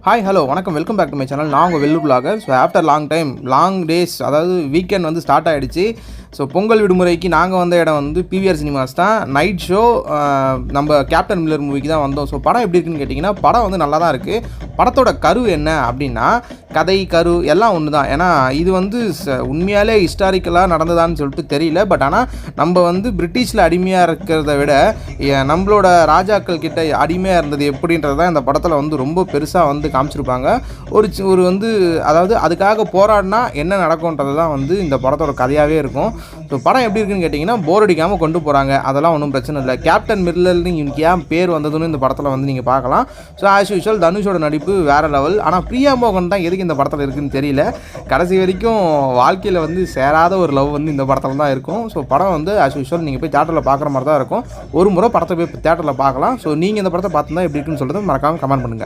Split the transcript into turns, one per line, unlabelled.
Hi hello வணக்கம் welcome back to my channel. நான் உங்கள் Vellu blogger. So after long days, அதாவது வீக்கெண்ட் வந்து ஸ்டார்ட் ஆகிடுச்சு. ஸோ பொங்கல் விடுமுறைக்கு நாங்கள் வந்த இடம் வந்து பிவிஆர் சினிமாஸ் தான். நைட் ஷோ நம்ம கேப்டன் மில்லர் மூவிக்கு தான் வந்தோம். ஸோ படம் எப்படி இருக்குன்னு கேட்டிங்கன்னா, படம் வந்து நல்லா தான் இருக்குது. படத்தோட கரு என்ன அப்படின்னா, கதை கரு எல்லாம் ஒன்று தான். ஏன்னா இது வந்து உண்மையாலே ஹிஸ்டாரிக்கலாக நடந்ததான்னு சொல்லிட்டு தெரியல. பட் ஆனால் நம்ம வந்து பிரிட்டிஷில் அடிமையாக இருக்கிறத விட நம்மளோட ராஜாக்கள் கிட்ட அடிமையாக இருந்தது எப்படின்றது தான் இந்த படத்தில் வந்து ரொம்ப பெருசாக வந்து காமிச்சிருப்பாங்க. ஒரு வந்து அதாவது அதுக்காக போராடினா என்ன நடக்கும்ன்றது தான் வந்து இந்த படத்தோட கதையாகவே இருக்கும். ஸோ படம் எப்படி இருக்குன்னு கேட்டிங்கன்னா, போர் அடிக்காமல் கொண்டு போகிறாங்க. அதெல்லாம் ஒன்றும் பிரச்சனை இல்லை. கேப்டன் மில்லர்னு இவனுக்கு ஏன் பேர் வந்ததுன்னு இந்த படத்தில் வந்து நீங்கள் பார்க்கலாம். ஸோ ஆஸ் யூஷுவல் தனுஷோட நடிப்பு வேறு லெவல். ஆனால் பிரியா மோகன் தான் எதுக்கு இந்த படத்தில் இருக்குதுன்னு தெரியல. கடைசி வரைக்கும் வாழ்க்கையில் வந்து சேராத ஒரு லவ் வந்து இந்த படத்தில் தான் இருக்கும். ஸோ படம் வந்து ஆஸ் யூஷுவல் நீங்கள் போய் தேட்டரில் பார்க்குற மாதிரி தான் இருக்கும். ஒரு முறை படத்தை போய் தேட்டரில் பார்க்கலாம். ஸோ நீங்கள் இந்த படத்தை பார்த்துருந்தா எப்படி இருக்குன்னு சொல்கிறது மறக்காமல் கமெண்ட் பண்ணுங்கள்.